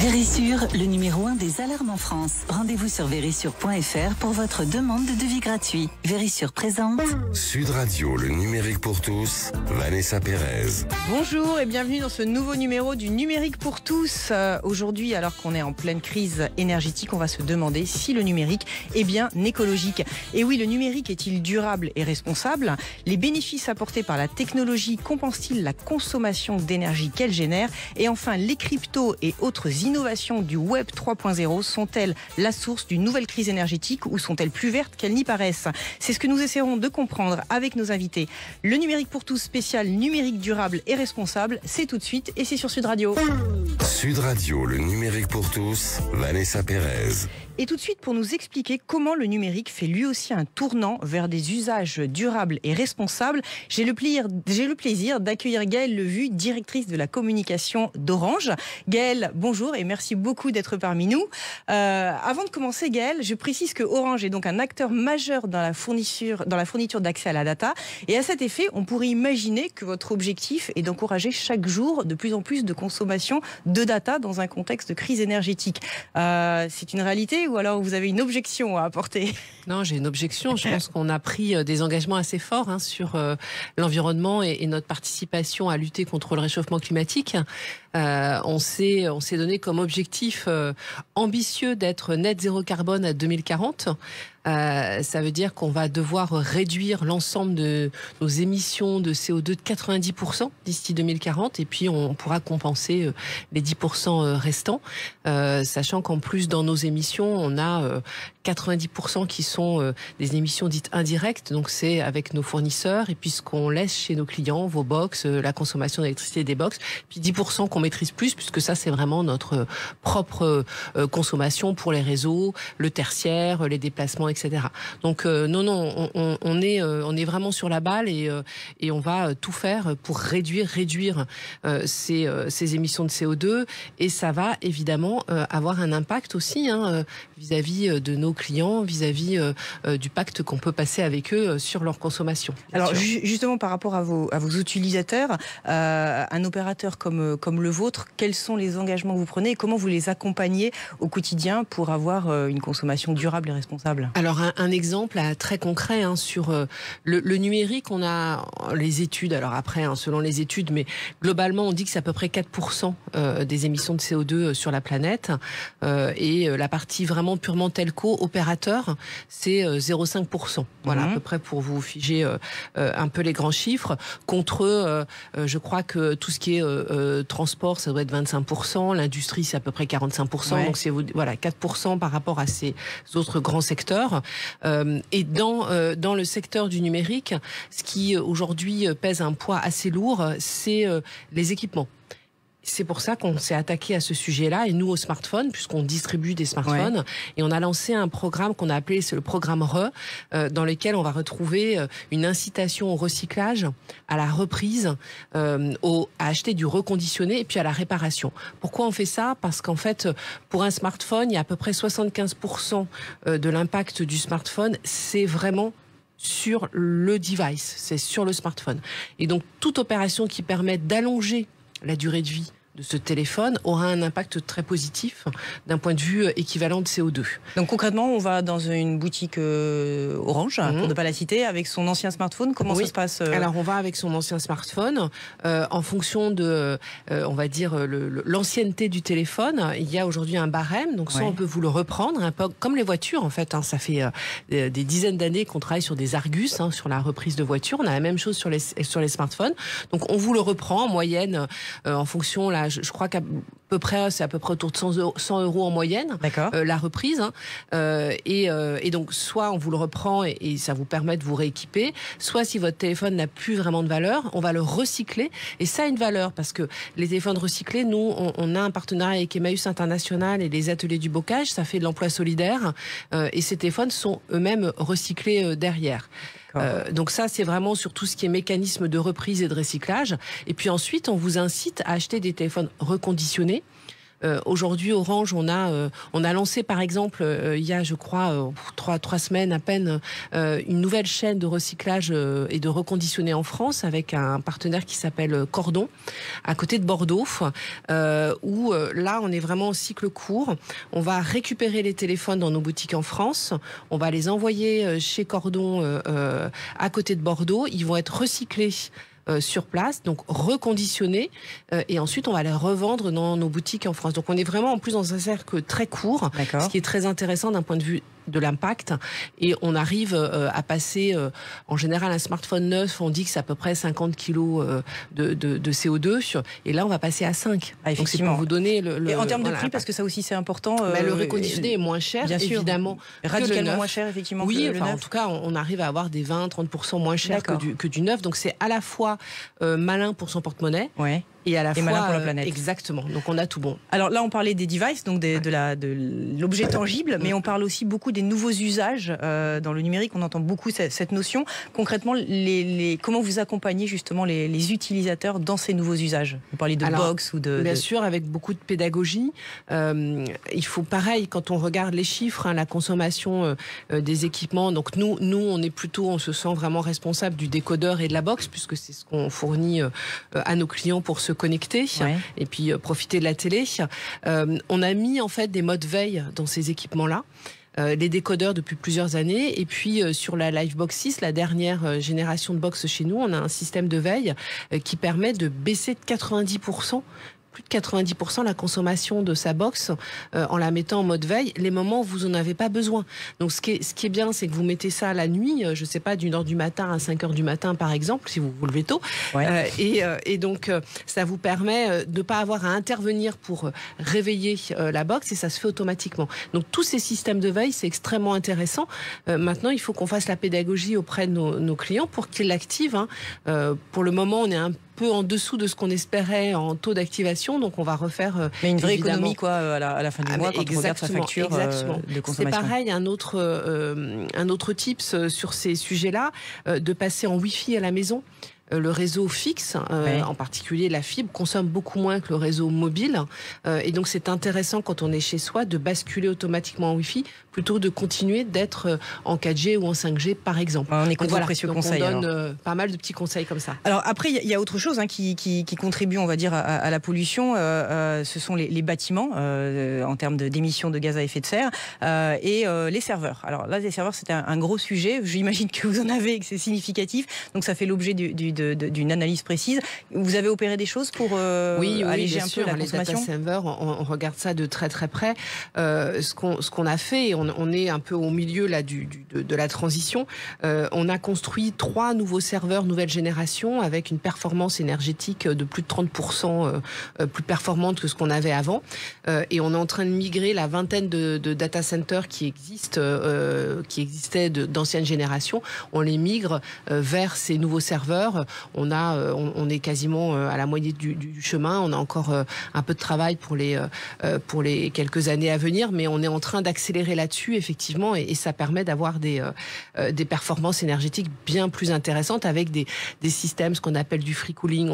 Vérissure, le numéro 1 des alarmes en France. Rendez-vous sur vérissure.fr pour votre demande de devis gratuit. Vérissure présente. Sud Radio, le numérique pour tous, Vanessa Pérez. Bonjour et bienvenue dans ce nouveau numéro du numérique pour tous. Aujourd'hui, alors qu'on est en pleine crise énergétique, on va se demander si le numérique est bien écologique. Et oui, le numérique est-il durable et responsable? Les bénéfices apportés par la technologie compensent-ils la consommation d'énergie qu'elle génère? Et enfin, les cryptos et autres innovations du Web 3.0 sont-elles la source d'une nouvelle crise énergétique ou sont-elles plus vertes qu'elles n'y paraissent? C'est ce que nous essaierons de comprendre avec nos invités. Le numérique pour tous spécial numérique durable et responsable, c'est tout de suite et c'est sur Sud Radio. Sud Radio, le numérique pour tous, Vanessa Pérez. Et tout de suite, pour nous expliquer comment le numérique fait lui aussi un tournant vers des usages durables et responsables, j'ai le plaisir d'accueillir Gaëlle Levu, directrice de la communication d'Orange. Gaëlle, bonjour et merci beaucoup d'être parmi nous. Avant de commencer, Gaëlle, je précise que Orange est donc un acteur majeur dans la fourniture d'accès à la data. Et à cet effet, on pourrait imaginer que votre objectif est d'encourager chaque jour de plus en plus de consommation de data dans un contexte de crise énergétique. C'est une réalité ou alors vous avez une objection à apporter? Non, j'ai une objection. Je pense qu'on a pris des engagements assez forts sur l'environnement et notre participation à lutter contre le réchauffement climatique. On s'est donné comme objectif ambitieux d'être net zéro carbone à 2040. Ça veut dire qu'on va devoir réduire l'ensemble de nos émissions de CO2 de 90% d'ici 2040 et puis on pourra compenser les 10% restants, sachant qu'en plus dans nos émissions on a 90% qui sont des émissions dites indirectes, donc c'est avec nos fournisseurs et puis ce qu'on laisse chez nos clients, vos box, la consommation d'électricité des box, puis 10% qu'on maîtrise plus puisque ça c'est vraiment notre propre consommation pour les réseaux, le tertiaire, les déplacements, etc. Donc non, on est vraiment sur la balle et on va tout faire pour réduire ces émissions de CO2 et ça va évidemment avoir un impact aussi vis-à-vis de nos clients, vis-à-vis du pacte qu'on peut passer avec eux sur leur consommation. Alors justement par rapport à vos utilisateurs, un opérateur comme le vôtre, quels sont les engagements que vous prenez et comment vous les accompagnez au quotidien pour avoir une consommation durable et responsable? Alors un exemple très concret sur le numérique, on a les études, alors après selon les études, mais globalement on dit que c'est à peu près 4% des émissions de CO2 sur la planète et la partie vraiment purement telco, opérateur, c'est 0,5%. Voilà, à peu près pour vous figer un peu les grands chiffres. Contre, je crois que tout ce qui est transport, ça doit être 25%, l'industrie c'est à peu près 45%, ouais. Donc c'est 4% par rapport à ces autres grands secteurs. Et dans le secteur du numérique, ce qui aujourd'hui pèse un poids assez lourd, c'est les équipements. C'est pour ça qu'on s'est attaqué à ce sujet-là, et nous au smartphone, puisqu'on distribue des smartphones, ouais. Et on a lancé un programme qu'on a appelé le programme RE, dans lequel on va retrouver une incitation au recyclage, à la reprise, à acheter du reconditionné et puis à la réparation. Pourquoi on fait ça? Parce qu'en fait, pour un smartphone, il y a à peu près 75% de l'impact du smartphone, c'est vraiment sur le device, c'est sur le smartphone. Et donc, toute opération qui permet d'allonger la durée de vie de ce téléphone aura un impact très positif d'un point de vue équivalent de CO2. Donc concrètement, on va dans une boutique Orange, pour ne pas la citer, avec son ancien smartphone. Comment ça se passe Alors on va avec son ancien smartphone. En fonction de, on va dire, l'ancienneté du téléphone, il y a aujourd'hui un barème. Donc soit on peut vous le reprendre, un peu comme les voitures en fait. Ça fait des dizaines d'années qu'on travaille sur des Argus, sur la reprise de voitures. On a la même chose sur les smartphones. Donc on vous le reprend en moyenne en fonction là. Je crois c'est à peu près autour de 100 euros en moyenne, la reprise. Et donc, soit on vous le reprend et ça vous permet de vous rééquiper, soit si votre téléphone n'a plus vraiment de valeur, on va le recycler. Et ça a une valeur parce que les téléphones recyclés, nous, on a un partenariat avec Emmaüs International et les ateliers du bocage, ça fait de l'emploi solidaire. Et ces téléphones sont eux-mêmes recyclés derrière. Donc ça, c'est vraiment sur tout ce qui est mécanisme de reprise et de recyclage. Et puis ensuite, on vous incite à acheter des téléphones reconditionnés Aujourd'hui, Orange, on a lancé par exemple il y a, je crois, 3 semaines à peine, une nouvelle chaîne de recyclage et de reconditionner en France avec un partenaire qui s'appelle Cordon, à côté de Bordeaux, où là, on est vraiment au cycle court. On va récupérer les téléphones dans nos boutiques en France, on va les envoyer chez Cordon à côté de Bordeaux, ils vont être recyclés sur place, donc reconditionnés, et ensuite on va les revendre dans nos boutiques en France. Donc on est vraiment en plus dans un cercle très court, ce qui est très intéressant d'un point de vue de l'impact, et on arrive à passer en général un smartphone neuf, on dit que c'est à peu près 50 kilos de CO2, et là on va passer à 5. Donc c'est pour vous donner et en termes de prix, parce que ça aussi c'est important. Le reconditionné est moins cher, bien sûr, évidemment, radicalement moins cher effectivement. Oui, que le neuf. en tout cas on arrive à avoir des 20-30% moins cher que du neuf, donc c'est à la fois malin pour son porte-monnaie. Ouais. Et à la fois malin pour la planète. Exactement. Donc on a tout bon. Alors là, on parlait des devices, donc de l'objet tangible, mais on parle aussi beaucoup des nouveaux usages dans le numérique. On entend beaucoup cette notion. Concrètement, comment vous accompagnez justement les utilisateurs dans ces nouveaux usages? Vous parlez de box ou de... Bien sûr, avec beaucoup de pédagogie. Il faut pareil, quand on regarde les chiffres, la consommation des équipements. Donc nous, on se sent vraiment responsable du décodeur et de la box, puisque c'est ce qu'on fournit à nos clients pour se connecter et puis profiter de la télé. On a mis en fait des modes veille dans ces équipements-là. Les décodeurs depuis plusieurs années, et puis sur la Livebox 6, la dernière génération de box chez nous, on a un système de veille qui permet de baisser de 90%. Plus de 90% la consommation de sa box en la mettant en mode veille, les moments où vous n'en avez pas besoin. Donc ce qui est bien, c'est que vous mettez ça la nuit, je sais pas, d'1h du matin à 5h du matin par exemple, si vous vous levez tôt. Et donc ça vous permet de ne pas avoir à intervenir pour réveiller la box, et ça se fait automatiquement. Donc tous ces systèmes de veille, c'est extrêmement intéressant. Maintenant, il faut qu'on fasse la pédagogie auprès de nos clients pour qu'ils l'activent. Pour le moment, on est un peu en dessous de ce qu'on espérait en taux d'activation, donc on va refaire mais une vraie économie à la fin du mois quand on regarde sa facture de consommation. C'est pareil, un autre tips sur ces sujets-là, de passer en Wi-Fi à la maison. Le réseau fixe, en particulier la fibre, consomme beaucoup moins que le réseau mobile. Et donc, c'est intéressant quand on est chez soi de basculer automatiquement en Wi-Fi plutôt de continuer d'être en 4G ou en 5G, par exemple. On écoute vos précieux conseils. On donne pas mal de petits conseils comme ça. Alors après, il y a autre chose qui contribue, on va dire, à la pollution. Ce sont les bâtiments en termes d'émissions de gaz à effet de serre et les serveurs. Alors là, les serveurs, c'était un gros sujet. J'imagine que vous en avez et que c'est significatif. Donc ça fait l'objet d'une analyse précise. Vous avez opéré des choses pour alléger un peu la consommation? Les data centers, on regarde ça de très très près. Ce qu'on a fait, on est un peu au milieu là de la transition. On a construit 3 nouveaux serveurs nouvelle génération avec une performance énergétique de plus de 30% plus performante que ce qu'on avait avant. Et on est en train de migrer la vingtaine de data centers qui existaient d'anciennes générations. On les migre vers ces nouveaux serveurs. On est quasiment à la moitié du chemin. On a encore un peu de travail pour les quelques années à venir, mais on est en train d'accélérer là-dessus, effectivement, et ça permet d'avoir des performances énergétiques bien plus intéressantes avec des systèmes, ce qu'on appelle du free cooling.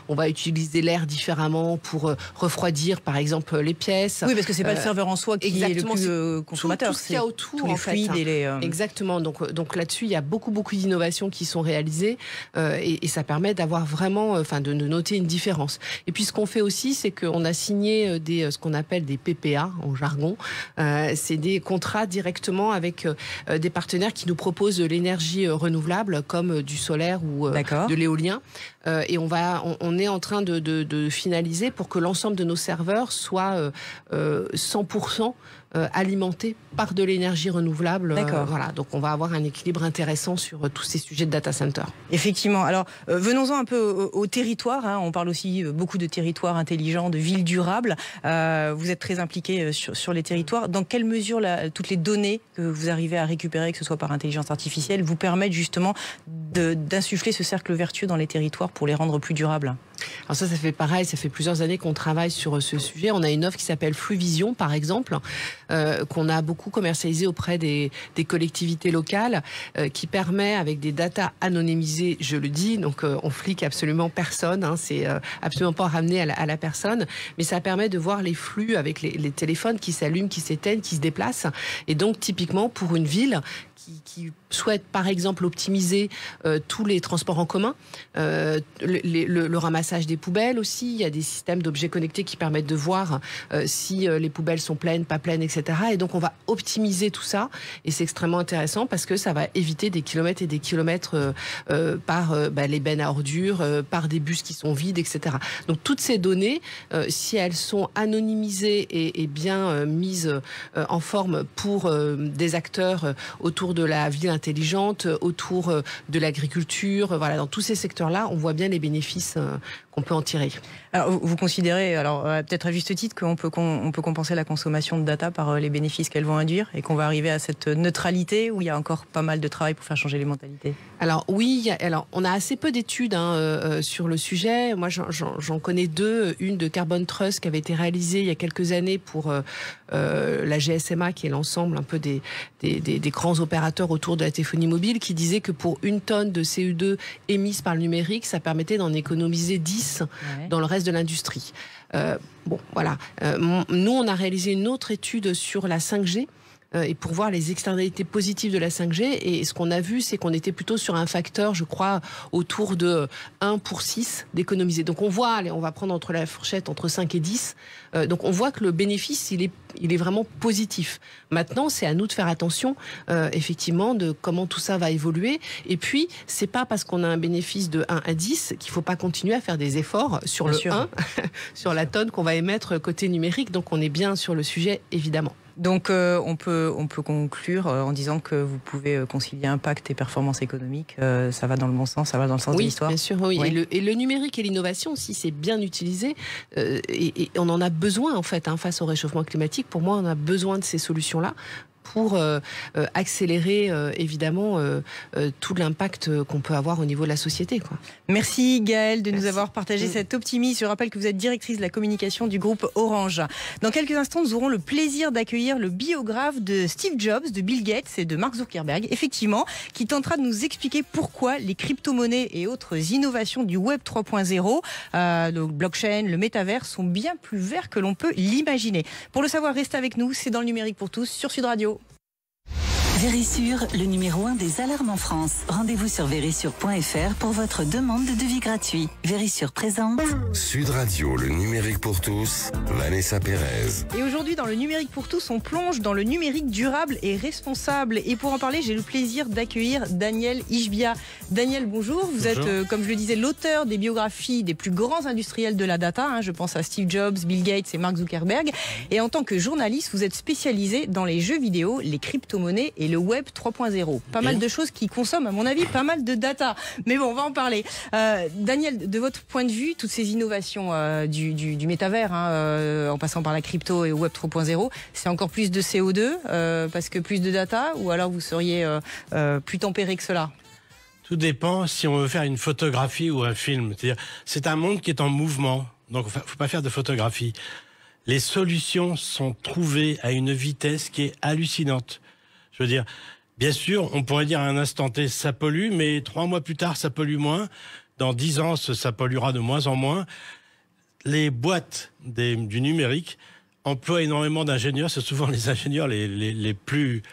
On va utiliser l'air différemment pour refroidir, par exemple, les pièces. Oui, parce que c'est pas le serveur en soi qui est le plus consommateur. Tout ce qu'il y a autour, tous les fluides et les... Exactement. Donc là-dessus, il y a beaucoup d'innovations qui sont réalisées et ça permet d'avoir vraiment, de noter une différence. Et puis ce qu'on fait aussi, c'est qu'on a signé ce qu'on appelle des PPA en jargon. C'est des contrats directement avec des partenaires qui nous proposent de l'énergie renouvelable comme du solaire ou de l'éolien. Et on est en train de finaliser pour que l'ensemble de nos serveurs soient 100% alimentés par de l'énergie renouvelable. Voilà, donc on va avoir un équilibre intéressant sur tous ces sujets de data center. Effectivement. Alors, venons-en un peu au territoire. On parle aussi beaucoup de territoires intelligents, de villes durables. Vous êtes très impliqué sur les territoires. Dans quelle mesure toutes les données que vous arrivez à récupérer, que ce soit par intelligence artificielle, vous permettent justement d'insuffler ce cercle vertueux dans les territoires pour les rendre plus durables? Alors ça fait pareil, ça fait plusieurs années qu'on travaille sur ce sujet. On a une offre qui s'appelle Fluvision, par exemple, qu'on a beaucoup commercialisée auprès des collectivités locales, qui permet, avec des datas anonymisées, je le dis, donc on flique absolument personne, hein, c'est absolument pas ramené à la personne, mais ça permet de voir les flux avec les téléphones qui s'allument, qui s'éteignent, qui se déplacent. Et donc typiquement pour une ville qui souhaite par exemple optimiser tous les transports en commun, le ramassage des poubelles aussi, il y a des systèmes d'objets connectés qui permettent de voir si les poubelles sont pleines, pas pleines, etc. Et donc on va optimiser tout ça, et c'est extrêmement intéressant parce que ça va éviter des kilomètres et des kilomètres par les bennes à ordures, par des bus qui sont vides, etc. Donc toutes ces données, si elles sont anonymisées et bien mises en forme pour des acteurs autour de la ville intelligente, autour de l'agriculture, voilà, dans tous ces secteurs-là, on voit bien les bénéfices qu'on peut en tirer. Alors, vous considérez, peut-être à juste titre, qu'on peut compenser la consommation de data par les bénéfices qu'elles vont induire et qu'on va arriver à cette neutralité où il y a encore pas mal de travail pour faire changer les mentalités? Alors oui, on a assez peu d'études sur le sujet. Moi, j'en connais deux. Une de Carbon Trust qui avait été réalisée il y a quelques années pour la GSMA, qui est l'ensemble un peu des grands opérateurs autour de la téléphonie mobile, qui disait que pour 1 tonne de CO2 émise par le numérique, ça permettait d'en économiser 10 dans le reste de l'industrie. Nous, on a réalisé une autre étude sur la 5G, et pour voir les externalités positives de la 5G. Et ce qu'on a vu, c'est qu'on était plutôt sur un facteur, je crois, autour de 1 pour 6 d'économiser. Donc on voit, on va prendre entre la fourchette entre 5 et 10. Donc on voit que le bénéfice, il est vraiment positif. Maintenant, c'est à nous de faire attention, effectivement, de comment tout ça va évoluer. Et puis, c'est pas parce qu'on a un bénéfice de 1 à 10 qu'il faut pas continuer à faire des efforts sur le 1, sur la tonne qu'on va émettre côté numérique. Donc on est bien sur le sujet, évidemment. Donc on peut conclure en disant que vous pouvez concilier impact et performance économique. Ça va dans le bon sens, ça va dans le sens de l'histoire. Oui, bien sûr. Oui. Oui. Et le numérique et l'innovation, si c'est bien utilisé, et on en a besoin en fait, face au réchauffement climatique. Pour moi, on a besoin de ces solutions-là pour accélérer évidemment tout l'impact qu'on peut avoir au niveau de la société, quoi. Merci Gaëlle de nous avoir partagé cet optimisme. Je rappelle que vous êtes directrice de la communication du groupe Orange. Dans quelques instants, nous aurons le plaisir d'accueillir le biographe de Steve Jobs, de Bill Gates et de Mark Zuckerberg, effectivement, qui tentera de nous expliquer pourquoi les crypto-monnaies et autres innovations du Web 3.0, le blockchain, le métavers, sont bien plus verts que l'on peut l'imaginer. Pour le savoir, restez avec nous, c'est dans le numérique pour tous sur Sud Radio. Vérissure, le numéro 1 des alarmes en France. Rendez-vous sur vérissure.fr pour votre demande de devis gratuit. Vérissure présente. Sud Radio, le numérique pour tous, Vanessa Pérez. Et aujourd'hui, dans le numérique pour tous, on plonge dans le numérique durable et responsable. Et pour en parler, j'ai le plaisir d'accueillir Daniel Ishbia. Daniel, bonjour. Vous êtes, comme je le disais, l'auteur des biographies des plus grands industriels de la data. Je pense à Steve Jobs, Bill Gates et Mark Zuckerberg. Et en tant que journaliste, vous êtes spécialisé dans les jeux vidéo, les crypto-monnaies et le Web 3.0. Pas mal de choses qui consomment, à mon avis, pas mal de data. Mais bon, on va en parler. Daniel, de votre point de vue, toutes ces innovations du métavers, en passant par la crypto et Web 3.0, c'est encore plus de CO2 parce que plus de data, ou alors vous seriez plus tempéré que cela? Tout dépend si on veut faire une photographie ou un film. C'est-à-dire, c'est un monde qui est en mouvement, donc il ne faut pas faire de photographie. Les solutions sont trouvées à une vitesse qui est hallucinante. Je veux dire, bien sûr, on pourrait dire à un instant T, ça pollue, mais 3 mois plus tard, ça pollue moins. Dans 10 ans, ça polluera de moins en moins. Les boîtes du numérique emploient énormément d'ingénieurs. C'est souvent les ingénieurs les plus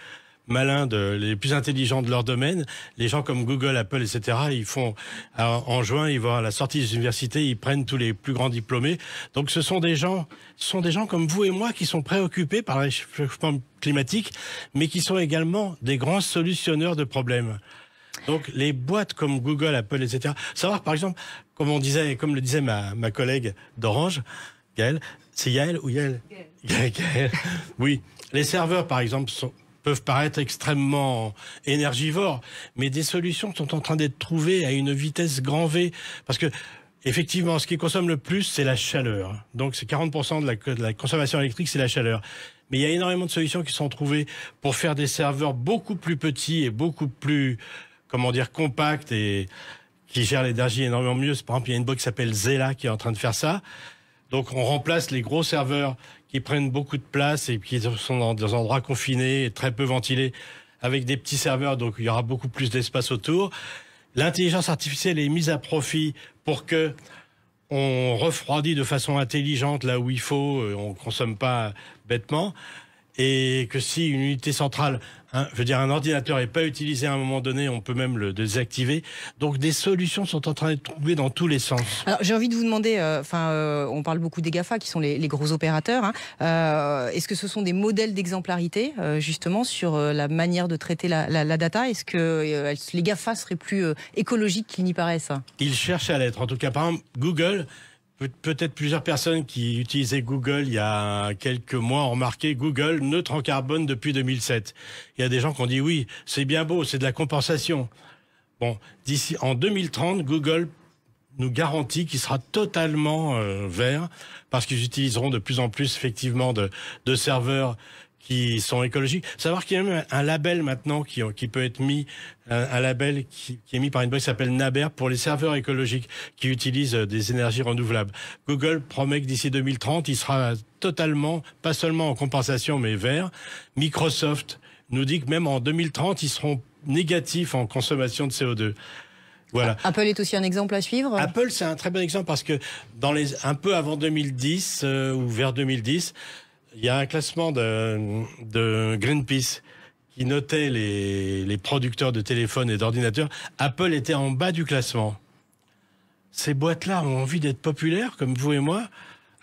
malins, les plus intelligents de leur domaine. Les gens comme Google, Apple, etc., ils font, en juin, ils vont à la sortie des universités, ils prennent tous les plus grands diplômés. Donc ce sont des gens comme vous et moi qui sont préoccupés par le réchauffement climatique, mais qui sont également des grands solutionneurs de problèmes. Donc les boîtes comme Google, Apple, etc. Savoir par exemple, comme le disait ma collègue d'Orange, Gaëlle, c'est Yael ou Yael ? Gaëlle. Oui. Les serveurs par exemple peuvent paraître extrêmement énergivores, mais des solutions sont en train d'être trouvées à une vitesse grand V, parce que effectivement, ce qui consomme le plus, c'est la chaleur. Donc c'est 40% de la consommation électrique, c'est la chaleur. Mais il y a énormément de solutions qui sont trouvées pour faire des serveurs beaucoup plus petits et beaucoup plus, compacts et qui gèrent l'énergie énormément mieux. Par exemple, il y a une boîte qui s'appelle Zela qui est en train de faire ça. Donc on remplace les gros serveurs qui prennent beaucoup de place et qui sont dans des endroits confinés et très peu ventilés avec des petits serveurs, donc il y aura beaucoup plus d'espace autour. L'intelligence artificielle est mise à profit pour que on refroidit de façon intelligente là où il faut, on consomme pas bêtement. Et que si une unité centrale, un ordinateur n'est pas utilisé à un moment donné, on peut même le désactiver. Donc des solutions sont en train d'être trouvées dans tous les sens. Alors j'ai envie de vous demander, on parle beaucoup des GAFA qui sont les gros opérateurs. Est-ce que ce sont des modèles d'exemplarité justement sur la manière de traiter la data? Est-ce que les GAFA seraient plus écologiques qu'ils n'y paraissent? Ils cherchent à l'être. En tout cas, par exemple, Google. Peut-être plusieurs personnes qui utilisaient Google il y a quelques mois ont remarqué Google neutre en carbone depuis 2007. Il y a des gens qui ont dit oui, c'est bien beau, c'est de la compensation. Bon, d'ici en 2030, Google nous garantit qu'il sera totalement vert parce qu'ils utiliseront de plus en plus effectivement de serveurs qui sont écologiques. Savoir qu'il y a même un label maintenant qui peut être mis, un label qui est mis par une boîte qui s'appelle Naber pour les serveurs écologiques qui utilisent des énergies renouvelables. Google promet que d'ici 2030, il sera totalement, pas seulement en compensation, mais vert. Microsoft nous dit que même en 2030, ils seront négatifs en consommation de CO2. Voilà. Apple est aussi un exemple à suivre. Apple, c'est un très bon exemple parce que un peu avant 2010 ou vers 2010, il y a un classement de Greenpeace qui notait les producteurs de téléphones et d'ordinateurs. Apple était en bas du classement. Ces boîtes-là ont envie d'être populaires, comme vous et moi.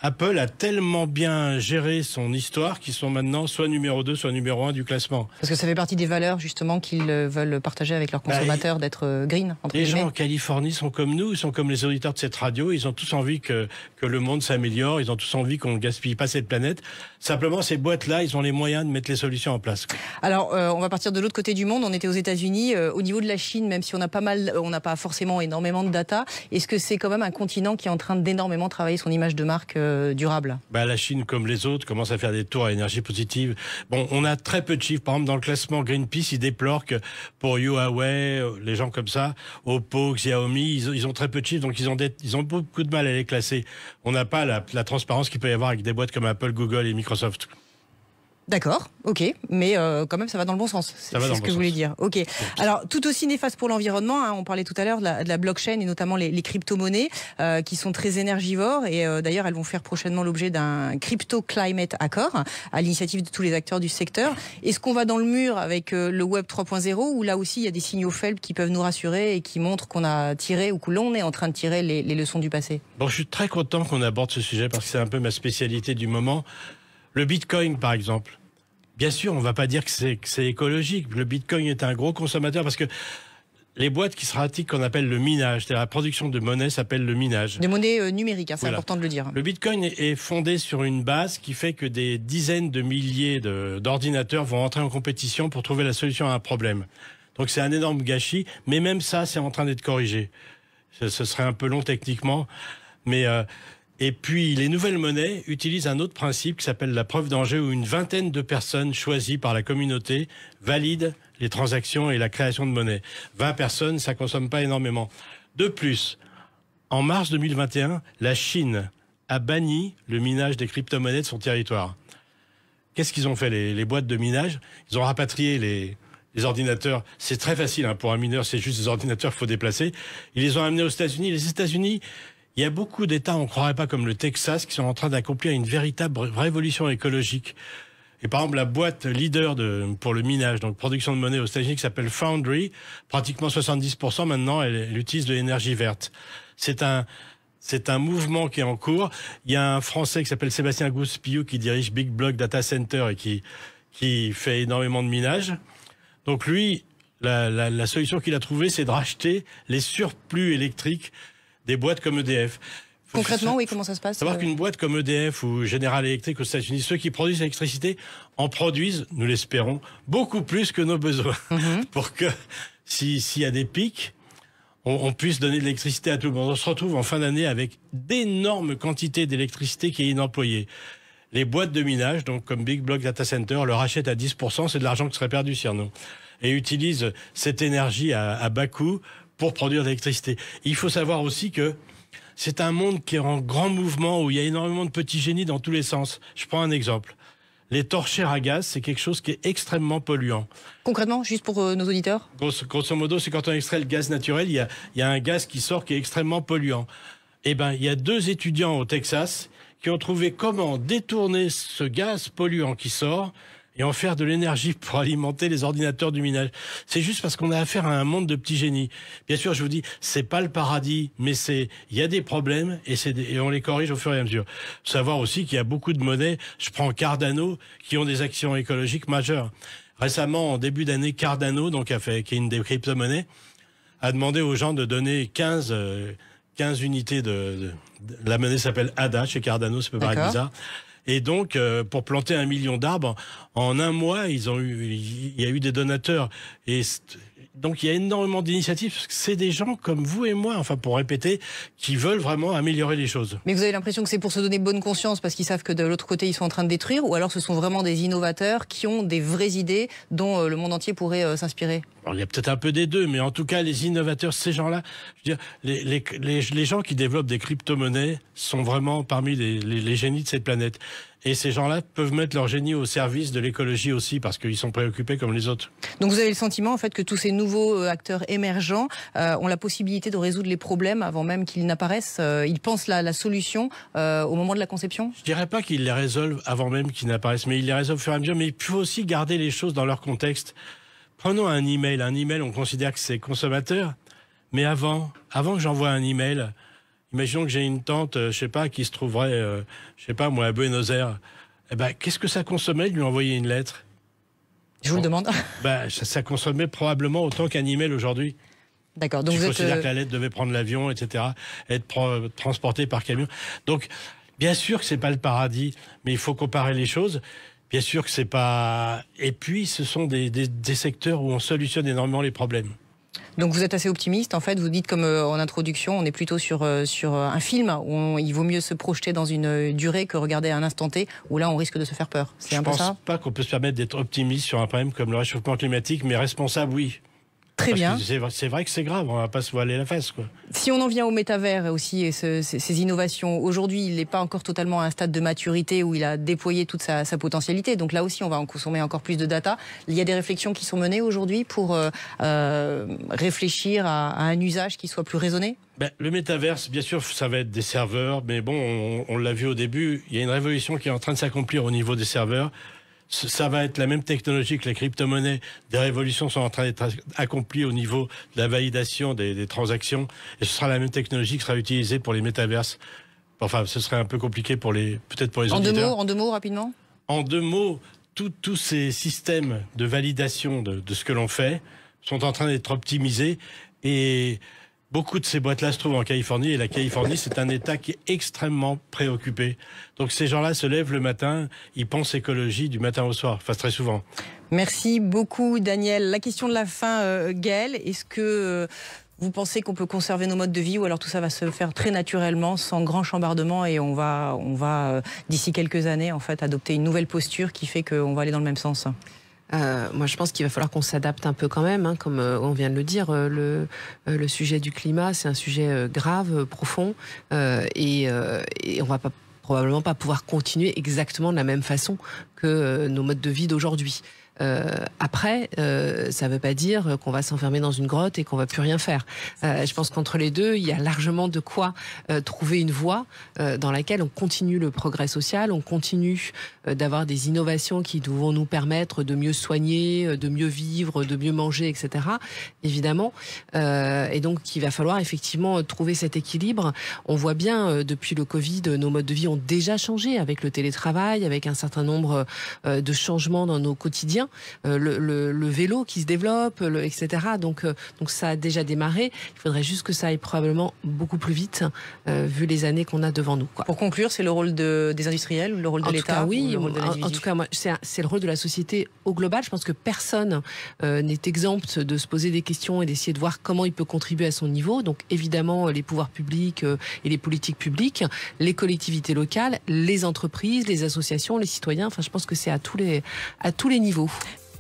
Apple a tellement bien géré son histoire qu'ils sont maintenant soit numéro 2, soit numéro 1 du classement. Parce que ça fait partie des valeurs justement qu'ils veulent partager avec leurs consommateurs, d'être green, entre guillemets. Les gens en Californie sont comme nous, ils sont comme les auditeurs de cette radio, ils ont tous envie que le monde s'améliore, ils ont tous envie qu'on ne gaspille pas cette planète. Simplement, ces boîtes-là, ils ont les moyens de mettre les solutions en place. Alors, on va partir de l'autre côté du monde, on était aux États-Unis. Au niveau de la Chine, même si on n'a pas forcément énormément de data, est-ce que c'est quand même un continent qui est en train d'énormément travailler son image de marque durable? La Chine, comme les autres, commence à faire des tours à énergie positive. Bon, on a très peu de chiffres. Par exemple, dans le classement Greenpeace, ils déplorent que pour Huawei, les gens comme ça, Oppo, Xiaomi, ils ont très peu de chiffres, donc ils ont beaucoup de mal à les classer. On n'a pas la transparence qu'il peut y avoir avec des boîtes comme Apple, Google et Microsoft. D'accord, ok, mais quand même ça va dans le bon sens, c'est ce que je voulais dire. Ok. Alors tout aussi néfaste pour l'environnement, on parlait tout à l'heure de la blockchain et notamment les crypto-monnaies qui sont très énergivores et d'ailleurs elles vont faire prochainement l'objet d'un Crypto Climate Accord à l'initiative de tous les acteurs du secteur. Est-ce qu'on va dans le mur avec le Web 3.0 ou là aussi il y a des signaux faibles qui peuvent nous rassurer et qui montrent qu'on a tiré ou que l'on est en train de tirer les leçons du passé? Bon, je suis très content qu'on aborde ce sujet parce que c'est un peu ma spécialité du moment. Le Bitcoin, par exemple. Bien sûr, on ne va pas dire que c'est écologique. Le Bitcoin est un gros consommateur parce que les boîtes qui se pratiquent qu'on appelle le minage, c'est-à-dire la production de monnaie s'appelle le minage. De monnaie numérique, c'est important de le dire. Le Bitcoin est fondé sur une base qui fait que des dizaines de milliers d'ordinateurs vont entrer en compétition pour trouver la solution à un problème. Donc c'est un énorme gâchis, mais même ça, c'est en train d'être corrigé. Ce serait un peu long techniquement, mais... Et puis, les nouvelles monnaies utilisent un autre principe qui s'appelle la preuve d'enjeu, où une vingtaine de personnes choisies par la communauté valident les transactions et la création de monnaie. 20 personnes, ça consomme pas énormément. De plus, en mars 2021, la Chine a banni le minage des crypto-monnaies de son territoire. Qu'est-ce qu'ils ont fait, les boîtes de minage? Ils ont rapatrié les ordinateurs. C'est très facile pour un mineur, c'est juste des ordinateurs qu'il faut déplacer. Ils les ont amenés aux États-Unis. Les États-Unis... Il y a beaucoup d'États, on ne croirait pas, comme le Texas, qui sont en train d'accomplir une véritable révolution écologique. Et par exemple, la boîte leader pour le minage, donc production de monnaie aux États-Unis, qui s'appelle Foundry, pratiquement 70% maintenant, elle utilise de l'énergie verte. C'est un mouvement qui est en cours. Il y a un Français qui s'appelle Sébastien Gouspillou qui dirige Big Block Data Center et qui fait énormément de minage. Donc lui, la solution qu'il a trouvée, c'est de racheter les surplus électriques des boîtes comme EDF. Concrètement, oui, comment ça se passe? Savoir qu'une boîte comme EDF ou General Electric aux États-Unis, ceux qui produisent l'électricité en produisent, nous l'espérons, beaucoup plus que nos besoins. Pour que, s'il y a des pics, on puisse donner de l'électricité à tout le monde. On se retrouve en fin d'année avec d'énormes quantités d'électricité qui est inemployée. Les boîtes de minage, donc comme Big Block Data Center, le rachètent à 10%, c'est de l'argent qui serait perdu, Cyrano, et utilisent cette énergie à bas coût pour produire de l'électricité. Il faut savoir aussi que c'est un monde qui est en grand mouvement, où il y a énormément de petits génies dans tous les sens. Je prends un exemple. Les torchères à gaz, c'est quelque chose qui est extrêmement polluant. Concrètement, juste pour nos auditeurs? Grosso modo, c'est quand on extrait le gaz naturel, il y a un gaz qui sort qui est extrêmement polluant. Eh ben, il y a 2 étudiants au Texas qui ont trouvé comment détourner ce gaz polluant qui sort et en faire de l'énergie pour alimenter les ordinateurs du ménage. C'est juste parce qu'on a affaire à un monde de petits génies. Bien sûr, je vous dis, c'est pas le paradis, mais il y a des problèmes et on les corrige au fur et à mesure. Faut savoir aussi qu'il y a beaucoup de monnaies. Je prends Cardano, qui ont des actions écologiques majeures. Récemment, en début d'année, Cardano, qui est une des crypto-monnaies, a demandé aux gens de donner 15 unités la monnaie s'appelle ADA chez Cardano, ça peut paraître bizarre. Et donc, pour planter 1 million d'arbres, en un mois, il y a eu des donateurs. Et donc, il y a énormément d'initiatives. C'est des gens comme vous et moi, enfin, pour répéter, qui veulent vraiment améliorer les choses. Mais vous avez l'impression que c'est pour se donner bonne conscience parce qu'ils savent que de l'autre côté, ils sont en train de détruire, ou alors ce sont vraiment des innovateurs qui ont des vraies idées dont le monde entier pourrait s'inspirer? Alors, il y a peut-être un peu des deux, mais en tout cas, les innovateurs, ces gens-là, je veux dire, les gens qui développent des crypto-monnaies sont vraiment parmi les génies de cette planète. Et ces gens-là peuvent mettre leur génie au service de l'écologie aussi, parce qu'ils sont préoccupés comme les autres. Donc vous avez le sentiment en fait que tous ces nouveaux acteurs émergents ont la possibilité de résoudre les problèmes avant même qu'ils n'apparaissent. Ils pensent la solution au moment de la conception? Je dirais pas qu'ils les résolvent avant même qu'ils n'apparaissent, mais ils les résolvent au fur et à mesure. Mais il faut aussi garder les choses dans leur contexte. Prenons un email. Un email, on considère que c'est consommateur. Mais avant que j'envoie un email, imaginons que j'ai une tante, je sais pas, qui se trouverait, je sais pas moi, à Buenos Aires. Eh ben, qu'est-ce que ça consommait de lui envoyer une lettre? Je vous le demande. Ben, ça consommait probablement autant qu'un email aujourd'hui. D'accord. Donc je considère que la lettre devait prendre l'avion, etc., être transportée par camion. Donc, bien sûr que c'est pas le paradis, mais il faut comparer les choses. Bien sûr que c'est pas. Et puis, ce sont des secteurs où on solutionne énormément les problèmes. Donc vous êtes assez optimiste, en fait, vous dites comme en introduction, on est plutôt sur un film où il vaut mieux se projeter dans une durée que regarder à un instant T, où là on risque de se faire peur. C'est un peu ça? Je ne pense pas qu'on peut se permettre d'être optimiste sur un problème comme le réchauffement climatique, mais responsable, oui. Très bien. C'est vrai que c'est grave, on ne va pas se voiler la face, quoi. Si on en vient au métavers aussi, et ces innovations, aujourd'hui, il n'est pas encore totalement à un stade de maturité où il a déployé toute sa potentialité. Donc là aussi, on va en consommer encore plus de data. Il y a des réflexions qui sont menées aujourd'hui pour réfléchir à un usage qui soit plus raisonné? Le métaverse, bien sûr, ça va être des serveurs, mais bon, on l'a vu au début, il y a une révolution qui est en train de s'accomplir au niveau des serveurs. Ça va être la même technologie que les crypto-monnaies. Des révolutions sont en train d'être accomplies au niveau de la validation des transactions. Et ce sera la même technologie qui sera utilisée pour les métaverses. Enfin, ce serait un peu compliqué peut-être pour les auditeurs. En deux mots, rapidement. En 2 mots, tous ces systèmes de validation de ce que l'on fait sont en train d'être optimisés. Et beaucoup de ces boîtes-là se trouvent en Californie, et la Californie, c'est un État qui est extrêmement préoccupé. Donc ces gens-là se lèvent le matin, ils pensent écologie du matin au soir, enfin très souvent. Merci beaucoup Daniel. La question de la fin, Gaël, est-ce que vous pensez qu'on peut conserver nos modes de vie, ou alors tout ça va se faire très naturellement, sans grand chambardement, et on va d'ici quelques années en fait adopter une nouvelle posture qui fait qu'on va aller dans le même sens? Moi, je pense qu'il va falloir qu'on s'adapte un peu quand même, comme on vient de le dire. Le sujet du climat, c'est un sujet grave, profond, et on va probablement pas pouvoir continuer exactement de la même façon que nos modes de vie d'aujourd'hui. Après, ça ne veut pas dire qu'on va s'enfermer dans une grotte et qu'on va plus rien faire. Je pense qu'entre les deux, il y a largement de quoi trouver une voie dans laquelle on continue le progrès social, on continue d'avoir des innovations qui vont nous permettre de mieux soigner, de mieux vivre, de mieux manger, etc. Évidemment. Et donc, il va falloir effectivement trouver cet équilibre. On voit bien, depuis le Covid, nos modes de vie ont déjà changé avec le télétravail, avec un certain nombre de changements dans nos quotidiens. Le vélo qui se développe, etc. Donc ça a déjà démarré. Il faudrait juste que ça aille probablement beaucoup plus vite, vu les années qu'on a devant nous, quoi. Pour conclure, c'est le rôle des industriels, le rôle de l'État? Oui, en tout cas, moi, c'est le rôle de la société au global. Je pense que personne n'est exempt de se poser des questions et d'essayer de voir comment il peut contribuer à son niveau. Donc évidemment, les pouvoirs publics et les politiques publiques, les collectivités locales, les entreprises, les associations, les citoyens. Enfin, je pense que c'est à tous les niveaux.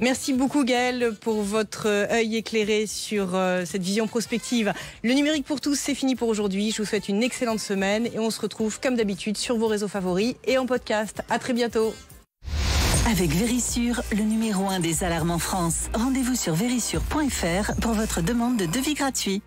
Merci beaucoup Gaël pour votre œil éclairé sur cette vision prospective. Le numérique pour tous, c'est fini pour aujourd'hui. Je vous souhaite une excellente semaine et on se retrouve comme d'habitude sur vos réseaux favoris et en podcast. À très bientôt. Avec Vérissure, le numéro 1 des alarmes en France. Rendez-vous sur vérissure.fr pour votre demande de devis gratuit.